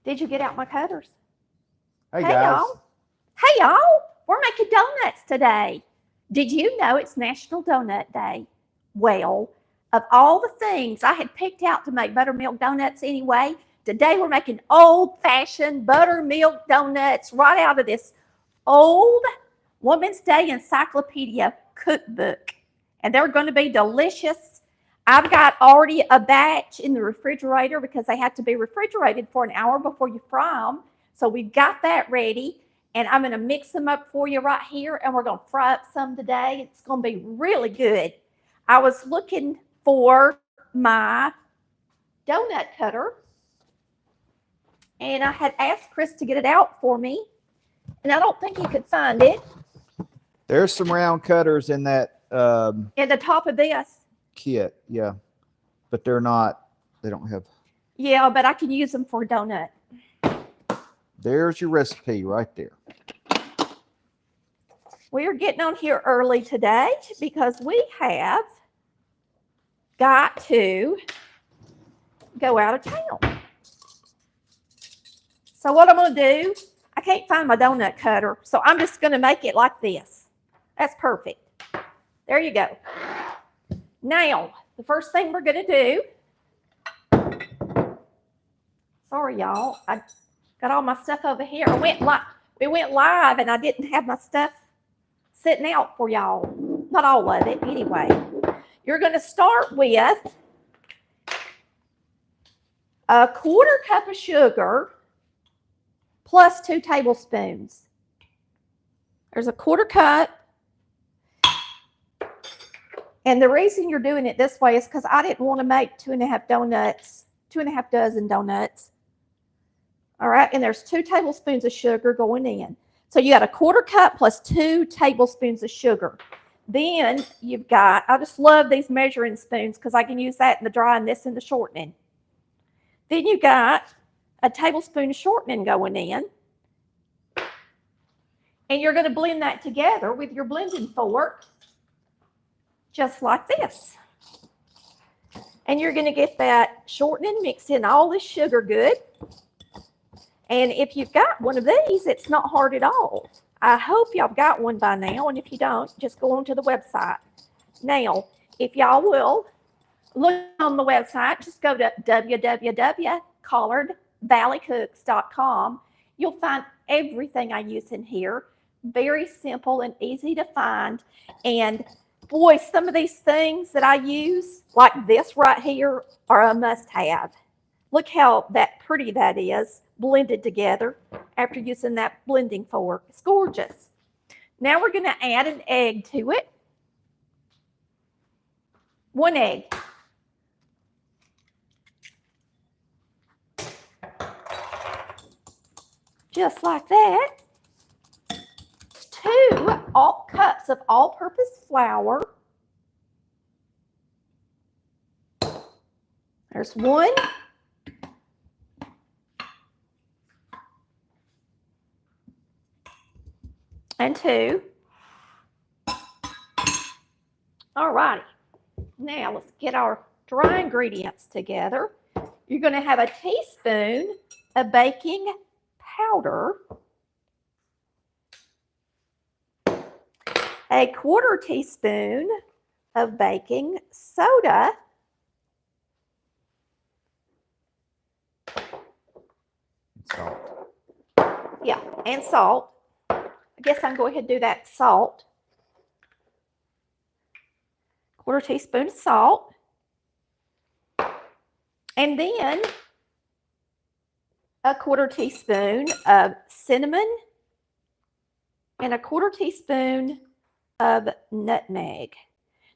Did you get out my cutters? Hey guys. Y'all. Hey y'all. We're making donuts today. Did you know it's National Donut Day? Well, of all the things I had picked out to make buttermilk donuts anyway, today we're making old-fashioned buttermilk donuts right out of this old Woman's Day Encyclopedia cookbook. And they're going to be delicious. I've got already a batch in the refrigerator because they have to be refrigerated for an hour before you fry them. So we've got that ready. And I'm going to mix them up for you right here. And we're going to fry up some today. It's going to be really good. I was looking for my donut cutter. And I had asked Chris to get it out for me. And I don't think he could find it. There's some round cutters in that in the top of this kit, yeah, but they're not. They don't have. Yeah, but I can use them for a donut. There's your recipe right there. We are getting on here early today because we have got to go out of town. So what I'm going to do, I can't find my donut cutter, so I'm just going to make it like this. That's perfect. There you go. Now, the first thing we're going to do, sorry y'all, I got all my stuff over here. We went live and I didn't have my stuff sitting out for y'all. Not all of it, anyway. You're going to start with a 1/4 cup of sugar plus 2 tablespoons. There's a 1/4 cup. And the reason you're doing it this way is because I didn't want to make 2.5 dozen donuts. All right, and there's 2 tablespoons of sugar going in. So you got a 1/4 cup plus 2 tablespoons of sugar. Then you've got, I just love these measuring spoons because I can use that in the dry and this in the shortening. Then you got a tablespoon of shortening going in. And you're going to blend that together with your blending fork. Just like this. And you're going to get that shortening mixed in all this sugar good. And if you've got one of these, it's not hard at all. I hope y'all got one by now. And if you don't, just go onto the website. Now, if y'all will look on the website, just go to www.collardvalleycooks.com. You'll find everything I use in here. Very simple and easy to find. And boy, some of these things that I use, like this right here, are a must-have. Look how pretty that is, blended together after using that blending fork. It's gorgeous. Now we're going to add an egg to it. 1 egg. Just like that. 2 cups of all-purpose flour. There's 1. And 2. All righty. Now let's get our dry ingredients together. You're going to have a teaspoon of baking powder, a 1/4 teaspoon of baking soda, Salt. Yeah, and salt. I guess I'm going to go ahead and do that salt. 1/4 teaspoon of salt. And then a 1/4 teaspoon of cinnamon and a 1/4 teaspoon of nutmeg.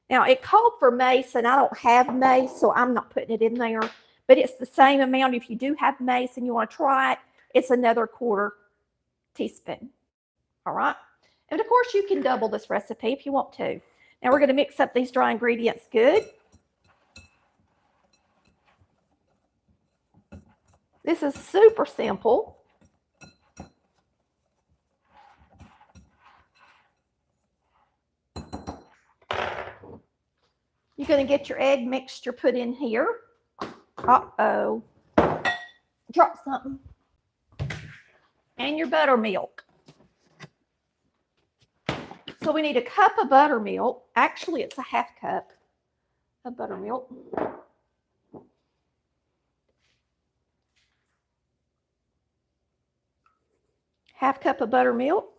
Now, it called for mace, and I don't have mace, so I'm not putting it in there. But it's the same amount. If you do have mace and you want to try it, it's another 1/4 teaspoon. All right? And, of course, you can double this recipe if you want to. Now, we're going to mix up these dry ingredients good. This is super simple. You're going to get your egg mixture put in here. Uh-oh. Drop something. and your buttermilk. So we need a cup of buttermilk. Actually, it's a half cup of buttermilk. Half cup of buttermilk.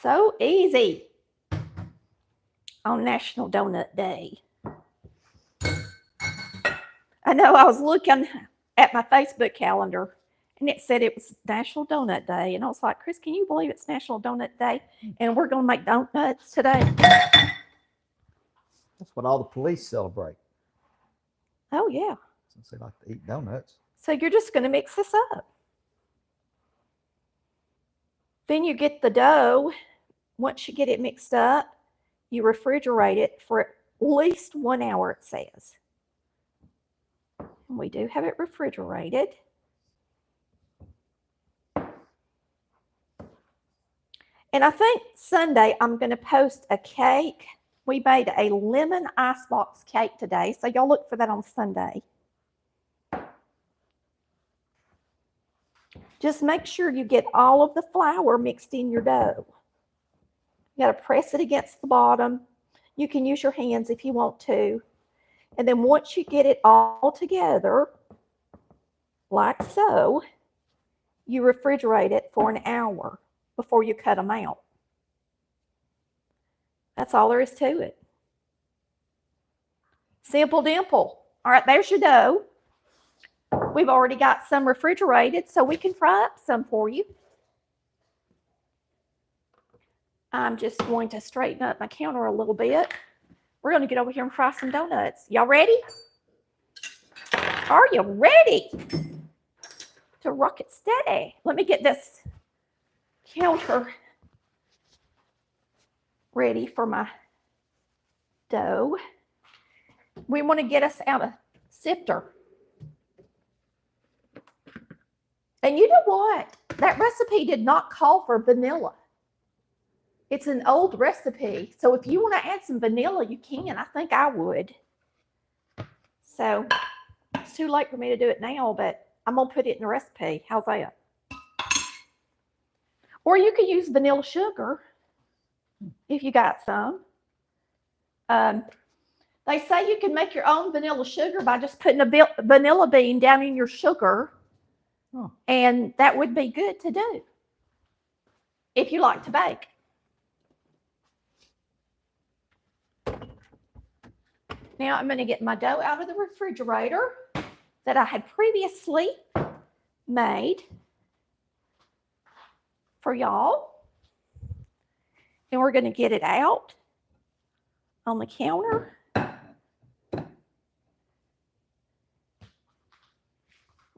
So easy on National Donut Day. I know I was looking at my Facebook calendar and it said it was National Donut Day. And I was like, Chris, can you believe it's National Donut Day? And we're going to make donuts today. That's what all the police celebrate. Oh, yeah. Since they like to eat donuts. So you're just going to mix this up. Then you get the dough. Once you get it mixed up, you refrigerate it for at least 1 hour, it says. And we do have it refrigerated. And I think Sunday I'm going to post a cake. We made a lemon icebox cake today, so y'all look for that on Sunday. Just make sure you get all of the flour mixed in your dough. You got to press it against the bottom. You can use your hands if you want to. And then once you get it all together, like so, you refrigerate it for an hour before you cut them out. That's all there is to it. Simple dimple. All right, there's your dough. We've already got some refrigerated, so we can fry up some for you. I'm just going to straighten up my counter a little bit. We're going to get over here and fry some donuts. Y'all ready? Are you ready to rock it steady? Let me get this counter ready for my dough. We want to get us out a sifter. And you know what? That recipe did not call for vanilla. It's an old recipe. So if you want to add some vanilla, you can. I think I would. So it's too late for me to do it now, but I'm going to put it in the recipe. How's that? Or you could use vanilla sugar if you got some. They say you can make your own vanilla sugar by just putting a vanilla bean down in your sugar. Oh. And that would be good to do if you like to bake. Now I'm going to get my dough out of the refrigerator that I had previously made for y'all. And we're going to get it out on the counter.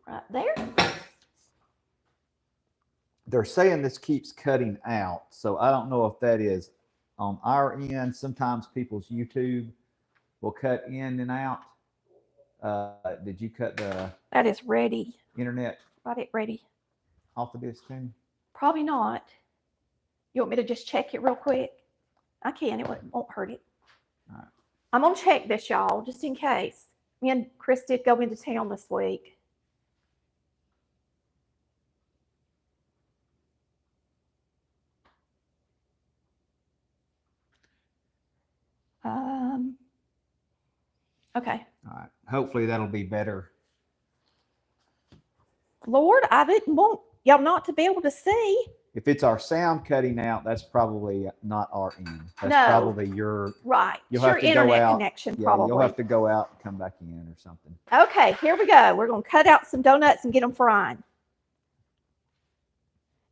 Right there. They're saying this keeps cutting out. So I don't know if that is on our end. Sometimes people's YouTube will cut in and out. Did you cut the That is ready. Internet Got it ready. off of this, Tammy? Probably not. You want me to just check it real quick? I can. It won't hurt it. All right. I'm going to check this, y'all, just in case. Me and Chris did go into town this week. Okay. All right. Hopefully that'll be better. Lord, I didn't want y'all not to be able to see. If it's our sound cutting out, that's probably not our end. That's No. probably your Right. You'll It's have your to go internet out. connection, Yeah, probably. you'll have to go out and come back in or something. Okay, here we go. We're going to cut out some donuts and get them frying.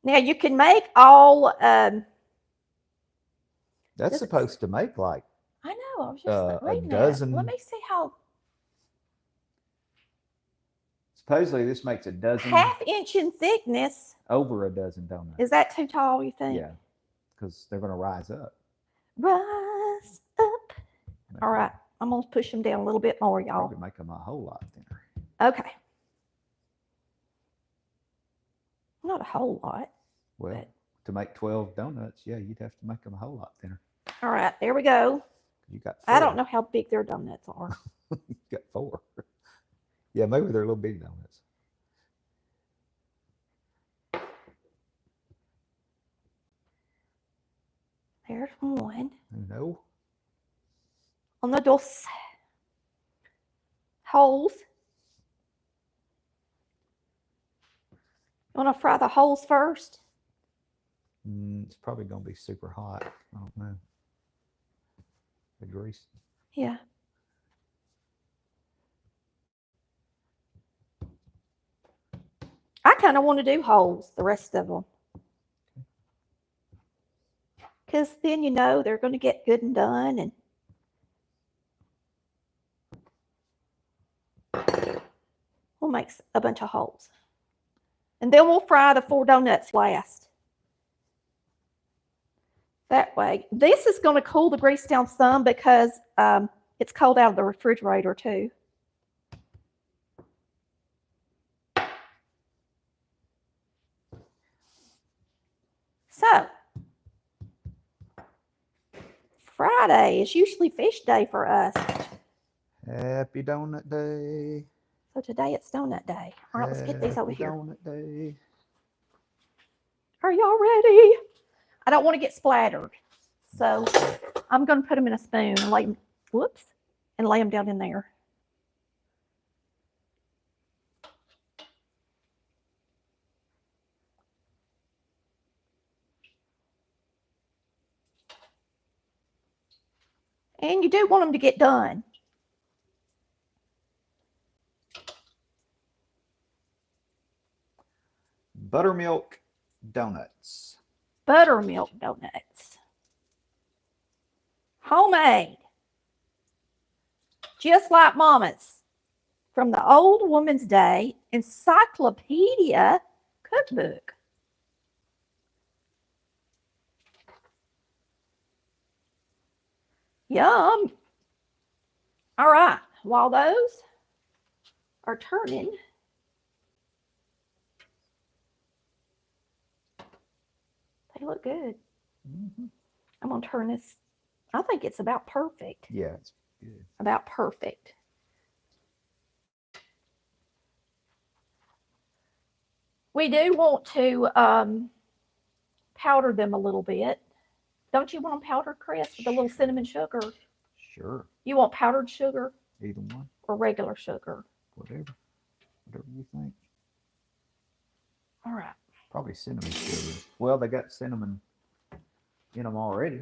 Now you can make all. That's supposed to make like I know. I was just reading dozen. Let me see how. Supposedly this makes a dozen. Half-inch in thickness. Over a dozen donuts. Is that too tall, you think? Yeah, because they're going to rise up. Rise up. All right. I'm going to push them down a little bit more, y'all. Probably make them a whole lot thinner. Okay. Not a whole lot. Well, to make 12 donuts, yeah, you'd have to make them a whole lot thinner. All right. There we go. You got 4. I don't know how big their donuts are. You got 4. Yeah, maybe they're little bitty donuts. There's one. No. Uno, dos. Holes. You want to fry the holes first? It's probably going to be super hot. I don't know. The grease. Yeah. I kind of want to do holes, the rest of them. Because then you know they're going to get good and done. And we'll make a bunch of holes. And then we'll fry the 4 donuts last. That way. This is going to cool the grease down some because it's cold out of the refrigerator too. So, Friday is usually fish day for us. Happy Donut Day. So today it's donut day. All right, let's get these over here. Donut Day. Are y'all ready? I don't want to get splattered. So I'm going to put them in a spoon and lay them, and lay them down in there. And you do want them to get done. Buttermilk Doughnuts. Buttermilk Doughnuts. Homemade. Just like Mama's. From the Old Woman's Day Encyclopedia Cookbook. Yum. All right. While those are turning, they look good. I'm going to turn this. I think it's about perfect. Yeah, it's good. About perfect. We do want to powder them a little bit. Don't you want them powdered, Chris, with a little cinnamon sugar? Sure. You want powdered sugar? Either one. Or regular sugar? Whatever you think. All right. Probably cinnamon sugar. Well, they got cinnamon in them already.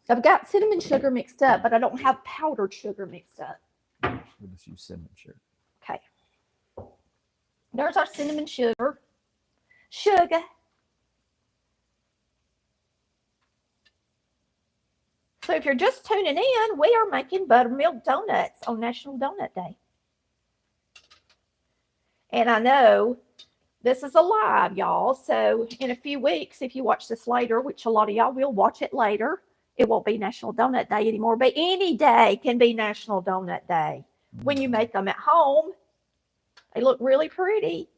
I've got cinnamon sugar mixed up, but I don't have powdered sugar mixed up. We'll just use cinnamon sugar. Okay. There's our cinnamon sugar. Sugar. So if you're just tuning in, we are making buttermilk donuts on National Donut Day. And I know this is a live, y'all. So in a few weeks, if you watch this later, which a lot of y'all will watch it later, it won't be National Donut Day anymore. But any day can be National Donut Day. When you make them at home, they look really pretty.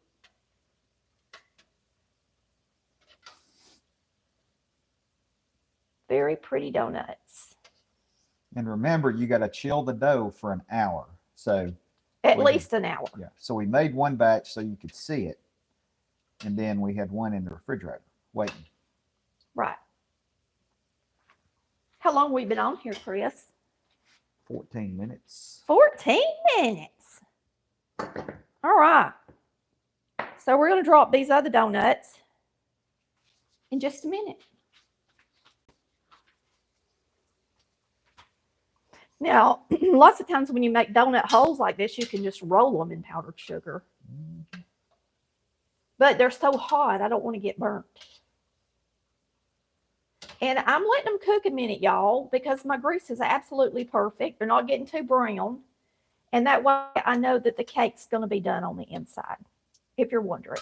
Very pretty donuts. And remember, you got to chill the dough for an hour. So at least an hour. Yeah. So we made one batch so you could see it. And then we had one in the refrigerator waiting. Right. How long have we been on here, Chris? 14 minutes. 14 minutes. All right. So we're going to drop these other donuts in just a minute. Now, lots of times when you make donut holes like this, you can just roll them in powdered sugar. But they're so hot, I don't want to get burnt. And I'm letting them cook a minute, y'all, because my grease is absolutely perfect. They're not getting too brown. And that way I know that the cake's going to be done on the inside, if you're wondering.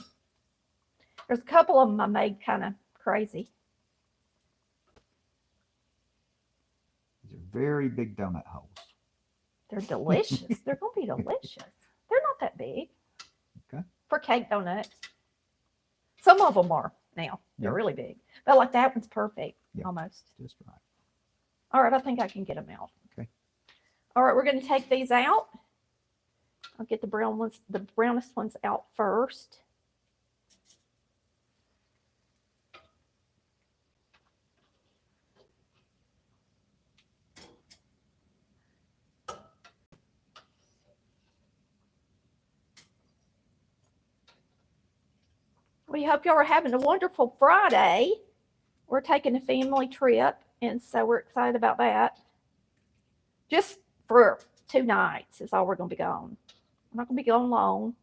There's a couple of them I made kind of crazy. These are very big donut holes. They're delicious. They're going to be delicious. They're not that big. Okay. For cake donuts. Some of them are now. They're really big. But like that one's perfect, almost. Just right. All right, I think I can get them out. Okay. All right, we're going to take these out. I'll get the brown ones, the brownest ones out first. We hope y'all are having a wonderful Friday. We're taking a family trip, and so we're excited about that. Just for 2 nights is all we're going to be gone. I'm not going to be gone long.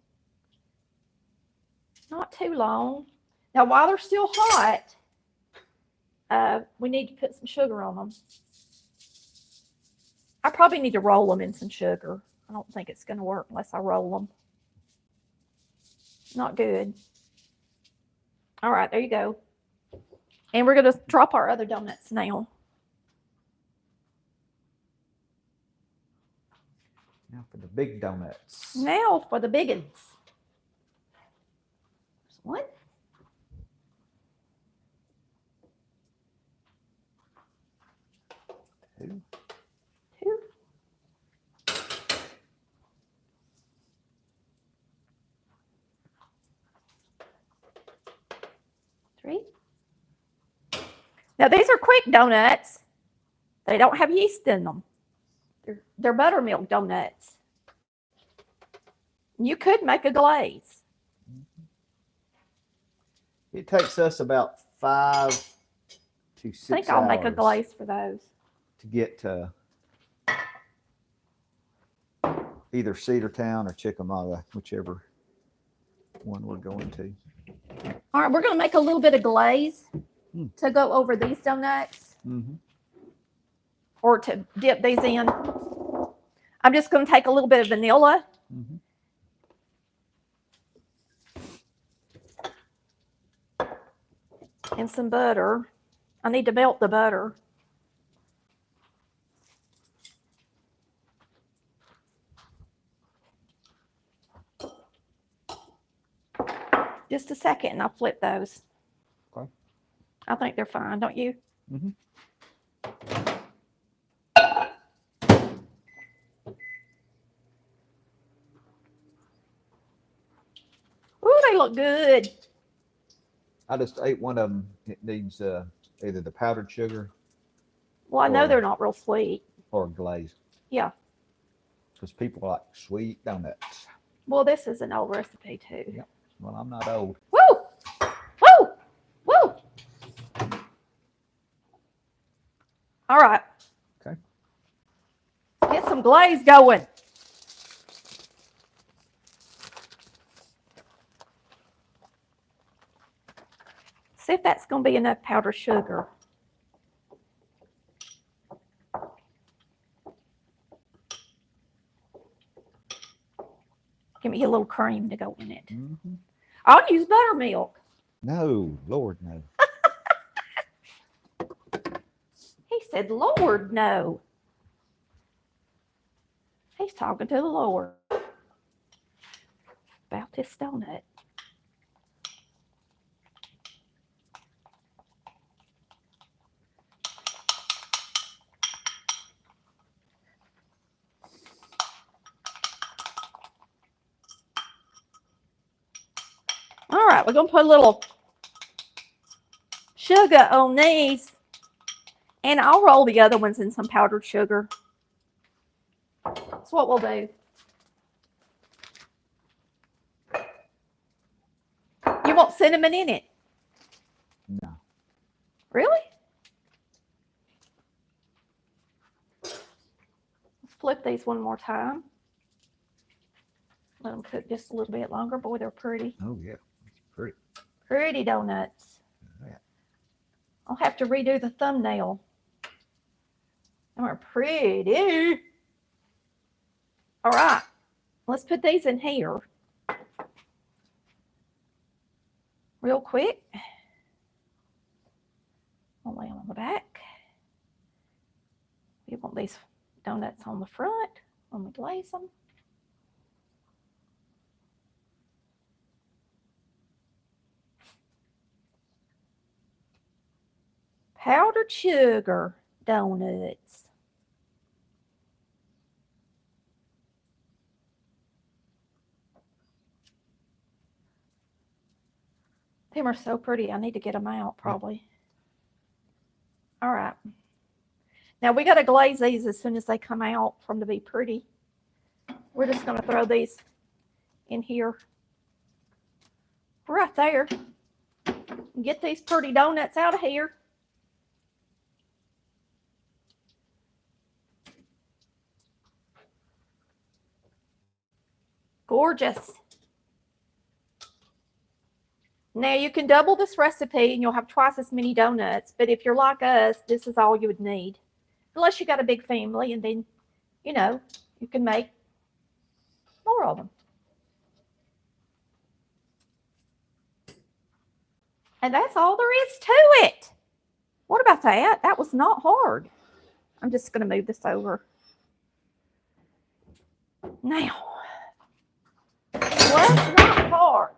Not too long. Now, while they're still hot, we need to put some sugar on them. I probably need to roll them in some sugar. I don't think it's going to work unless I roll them. Not good. All right, there you go. And we're going to drop our other donuts now. Now for the big donuts. Now for the big ones. There's one. Two. 2. 3. Now these are quick donuts. They don't have yeast in them. They're buttermilk donuts. You could make a glaze. It takes us about 5 to 6 I think I'll make a glaze for those. to get to either Cedartown or Chickamauga, whichever one we're going to. All right, we're going to make a little bit of glaze to go over these donuts or to dip these in. I'm just going to take a little bit of vanilla. And some butter. I need to melt the butter. Just a second and I'll flip those. Okay. I think they're fine, don't you? Ooh, they look good. I just ate one of them. It needs either the powdered sugar Well, I know they're not real sweet. or glaze. Yeah. Because people like sweet donuts. Well, this is an old recipe too. Yep. Well, I'm not old. Woo! Woo! Woo! All right. Okay. Get some glaze going. See if that's going to be enough powdered sugar. Give me a little cream to go in it. I'll use buttermilk. No, Lord, no. He said, Lord, no. He's talking to the Lord about this donut. All right, we're going to put a little sugar on these, and I'll roll the other ones in some powdered sugar. That's what we'll do. You want cinnamon in it? No. Really? Let's flip these one more time. Let them cook just a little bit longer. Boy, they're pretty. Oh, yeah. It's pretty. Pretty donuts. Yeah. I'll have to redo the thumbnail. They are pretty. All right. Let's put these in here. Real quick. I'll lay them on the back. We want these donuts on the front when we glaze them. Powdered sugar. Doughnuts. Them are so pretty. I need to get them out probably. All right. Now we got to glaze these as soon as they come out for them to be pretty. We're just going to throw these in here right there. Get these pretty donuts out of here. Gorgeous. Now you can double this recipe and you'll have twice as many donuts, but if you're like us, this is all you would need. Unless you got a big family, and then, you know, you can make more of them. And that's all there is to it. What about that? That was not hard. I'm just going to move this over. Now, was not hard.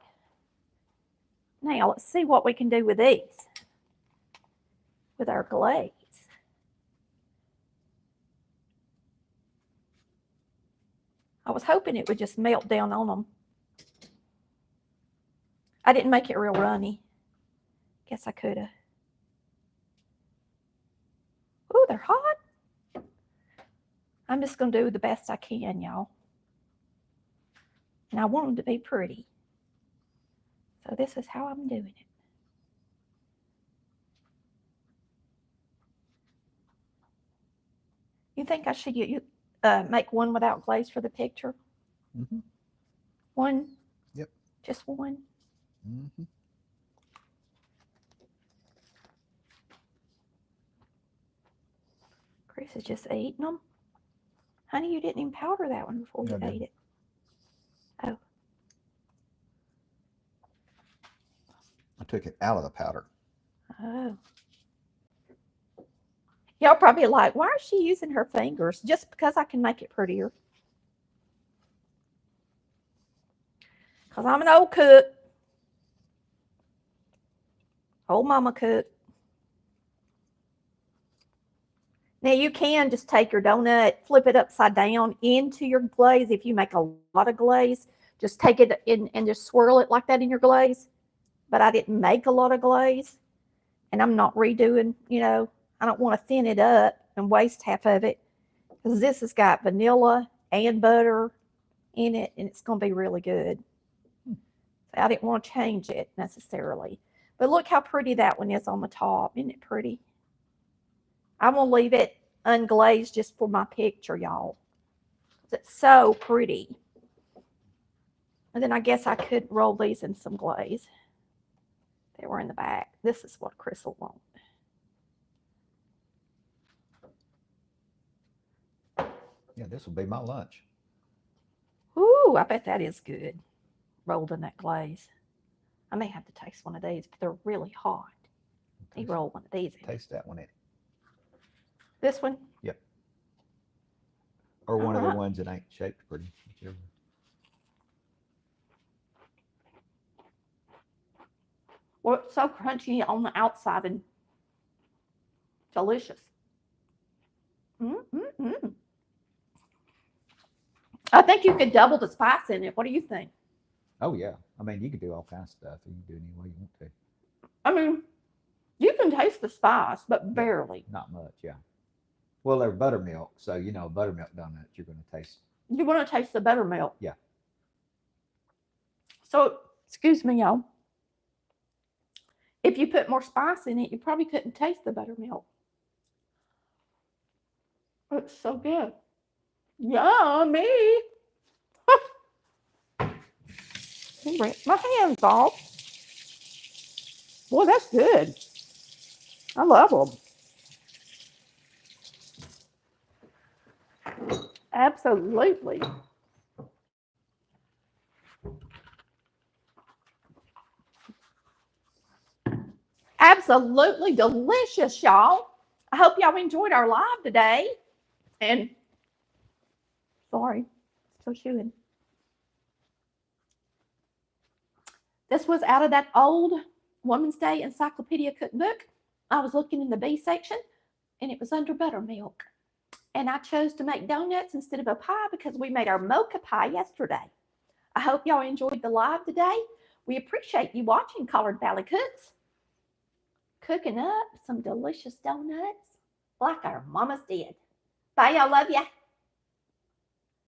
Now, let's see what we can do with these, with our glaze. I was hoping it would just melt down on them. I didn't make it real runny. Guess I could have. Ooh, they're hot. I'm just going to do the best I can, y'all. And I want them to be pretty. So this is how I'm doing it. You think I should make one without glaze for the picture? Mm-hmm. One? Yep. Just one? Mm-hmm. Chris is just eating them. Honey, you didn't even powder that one before you ate it. Oh. I took it out of the powder. Oh. Y'all probably like, why is she using her fingers? Just because I can make it prettier. Because I'm an old cook. Old mama cook. Now you can just take your donut, flip it upside down into your glaze. If you make a lot of glaze, just take it in and just swirl it like that in your glaze. But I didn't make a lot of glaze. And I'm not redoing, you know, I don't want to thin it up and waste half of it. Because this has got vanilla and butter in it, and it's going to be really good. So I didn't want to change it necessarily. But look how pretty that one is on the top. Isn't it pretty? I'm going to leave it unglazed just for my picture, y'all. It's so pretty. And then I guess I could roll these in some glaze. They were in the back. This is what Chris will want. Yeah, this will be my lunch. Ooh, I bet that is good. Rolled in that glaze. I may have to taste one of these, but they're really hot. He rolled one of these in. Taste that one in. This one? Yep. Or one of the ones that ain't shaped pretty. Whichever. Well, it's so crunchy on the outside and delicious. Mm-mm-mm. I think you could double the spice in it. What do you think? Oh, yeah. I mean, you could do all kinds of stuff. You can do it any way you want to. I mean, you can taste the spice, but barely. Not much, yeah. Well, they're buttermilk, so, you know, buttermilk donuts, you're going to taste. You want to taste the buttermilk. Yeah. So, excuse me, y'all. If you put more spice in it, you probably couldn't taste the buttermilk. It's so good. Yummy. Rip my hands off. Boy, that's good. I love them. Absolutely. Absolutely delicious, y'all. I hope y'all enjoyed our live today. And sorry, still chewing. This was out of that old Woman's Day Encyclopedia Cookbook. I was looking in the B section, and it was under buttermilk. And I chose to make donuts instead of a pie because we made our mocha pie yesterday. I hope y'all enjoyed the live today. We appreciate you watching Collard Valley Cooks, cooking up some delicious donuts like our mamas did. Bye, y'all. Love ya.